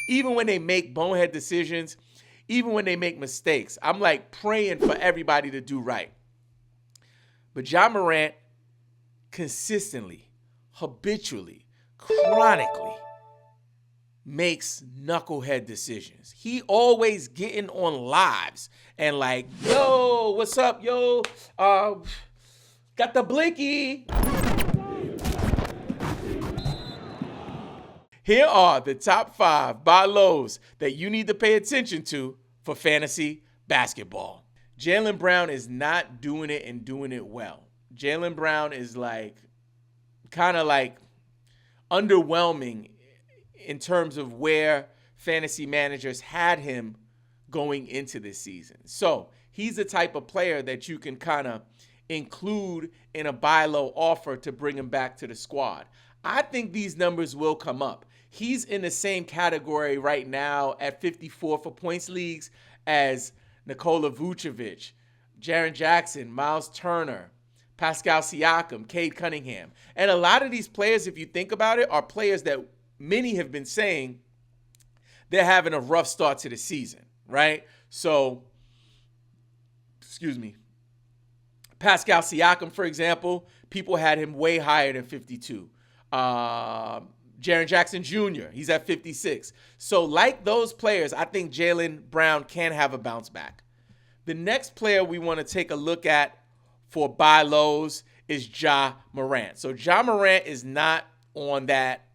Even when they make bonehead decisions, even when they make mistakes, I'm like praying for everybody to do right. But Ja Morant consistently, habitually, chronically makes knucklehead decisions. He always getting on lives and like, yo, what's up, yo? Got the blinky. Here are the top 5 buy lows that you need to pay attention to for fantasy basketball. Jaylen Brown is not doing it and doing it well. Jaylen Brown is like kind of like underwhelming in terms of where fantasy managers had him going into this season. So he's the type of player that you can kind of include in a buy low offer to bring him back to the squad. I think these numbers will come up. He's in the same category right now at 54 for points leagues as Nikola Vucevic, Jaren Jackson, Miles Turner, Pascal Siakam, Cade Cunningham. And a lot of these players, if you think about it, are players that many have been saying they're having a rough start to the season, right? So, Pascal Siakam, for example, people had him way higher than 52. Jaren Jackson Jr., he's at 56. So like those players, I think Jaylen Brown can have a bounce back. The next player we want to take a look at for buy lows is Ja Morant. So Ja Morant is not on that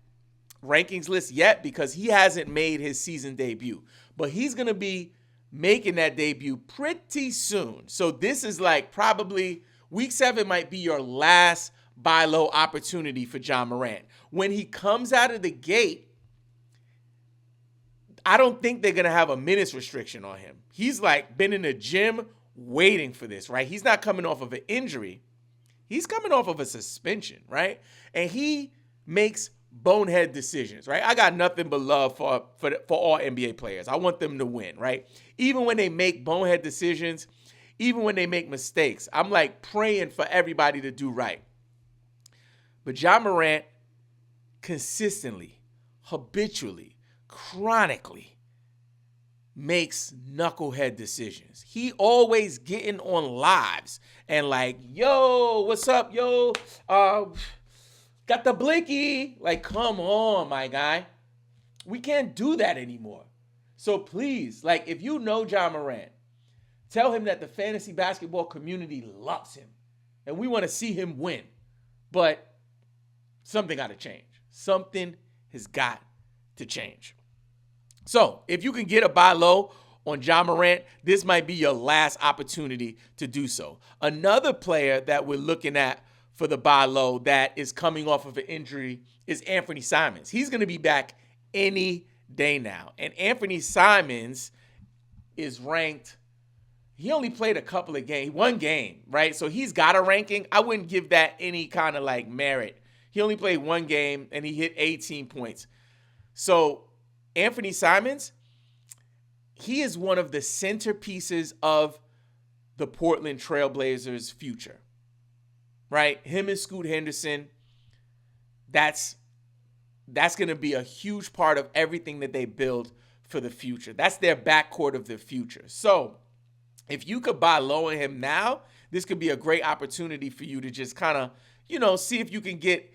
rankings list yet because he hasn't made his season debut. But he's going to be making that debut pretty soon. So this is like probably week 7 might be your last buy low opportunity for Ja Morant. When he comes out of the gate, I don't think they're going to have a minutes restriction on him. He's like been in the gym waiting for this, right? He's not coming off of an injury. He's coming off of a suspension, right? And he makes bonehead decisions, right? I got nothing but love for all NBA players. I want them to win, right? Even when they make bonehead decisions, even when they make mistakes, I'm like praying for everybody to do right. But Ja Morant consistently, habitually, chronically makes knucklehead decisions. He always getting on lives and like, yo, what's up, yo? Got the blinky. Like, come on, my guy. We can't do that anymore. So please, like, if you know Ja Morant, tell him that the fantasy basketball community loves him and we want to see him win. But something got to change. Something has got to change. So if you can get a buy low on Ja Morant, this might be your last opportunity to do so. Another player that we're looking at for the buy low that is coming off of an injury is Anthony Simons. He's going to be back any day now. And Anthony Simons is ranked, he only played a couple of games, one game, right? So he's got a ranking. I wouldn't give that any kind of like merit. He only played one game and he hit 18 points. So Anthony Simons, he is one of the centerpieces of the Portland Trailblazers' future, right? Him and Scoot Henderson, that's going to be a huge part of everything that they build for the future. That's their backcourt of the future. So if you could buy low on him now, this could be a great opportunity for you to just kind of, see if you can get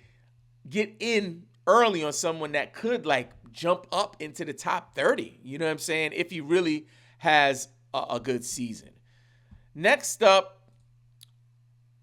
in early on someone that could like jump up into the top 30. You know what I'm saying? If he really has a good season. Next up,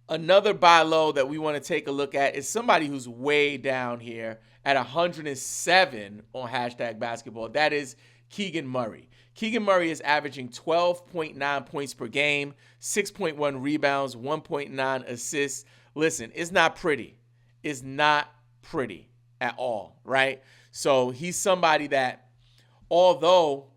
another buy low that we want to take a look at is somebody who's way down here at 107 on hashtag basketball. That is Keegan Murray. Keegan Murray is averaging 12.9 points per game, 6.1 rebounds, 1.9 assists. Listen, it's not pretty. It's not pretty at all, right? So he's somebody that, although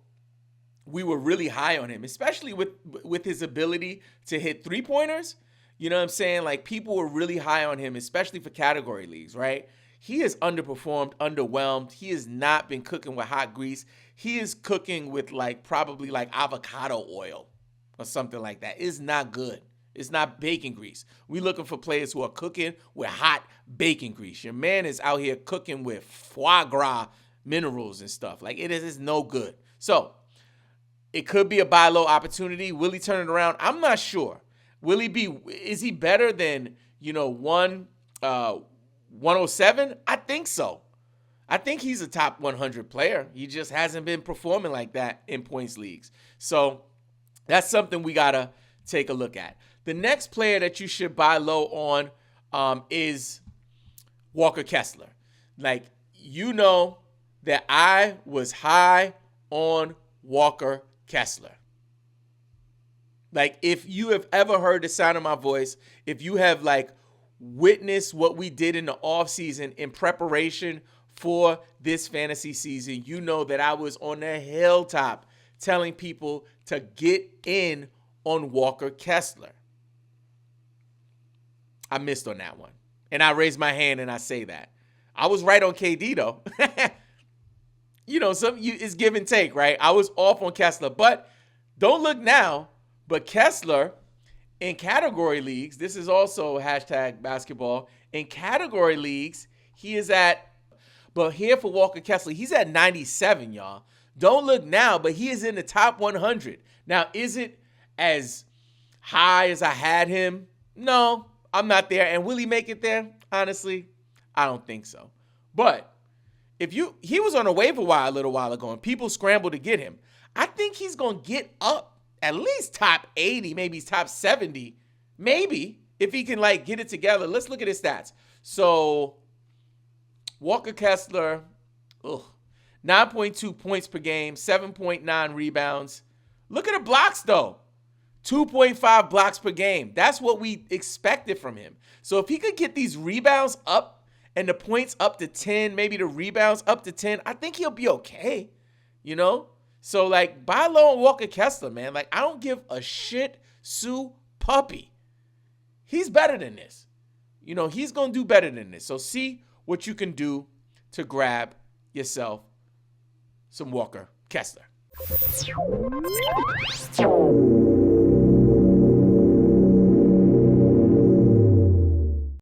we were really high on him, especially with his ability to hit three-pointers, you know what I'm saying? Like, people were really high on him, especially for category leagues, right? He has underperformed, underwhelmed. He has not been cooking with hot grease. He is cooking with probably avocado oil or something like that. It's not good. It's not bacon grease. We're looking for players who are cooking with hot bacon grease. Your man is out here cooking with foie gras minerals and stuff. Like, it is no good. So it could be a buy low opportunity. Will he turn it around? I'm not sure. Is he better than, 107? I think so. I think he's a top 100 player. He just hasn't been performing like that in points leagues. So that's something we got to take a look at. The next player that you should buy low on is Walker Kessler. Like, that I was high on Walker Kessler. Like, if you have ever heard the sound of my voice, if you have, like, witnessed what we did in the offseason in preparation for this fantasy season, you know that I was on the hilltop telling people to get in on Walker Kessler. I missed on that one. And I raised my hand and I say that. I was right on KD, though. It's give and take, right? I was off on Kessler. But don't look now. But Kessler, in category leagues, this is also hashtag basketball. In category leagues, he is at, but here for Walker Kessler, he's at 97, y'all. Don't look now, but he is in the top 100. Now, is it as high as I had him? No, I'm not there. And will he make it there? Honestly, I don't think so. But he was on a waiver wire a little while ago, and people scrambled to get him. I think he's going to get up at least top 80, maybe top 70, maybe, if he can, like, get it together. Let's look at his stats. So, Walker Kessler, 9.2 points per game, 7.9 rebounds. Look at the blocks, though. 2.5 blocks per game. That's what we expected from him. So if he could get these rebounds up and the points up to 10, maybe the rebounds up to 10, I think he'll be okay, So, like, buy low on Walker Kessler, man. Like, I don't give a shit Sue puppy. He's better than this. He's going to do better than this. So see what you can do to grab yourself some Walker Kessler.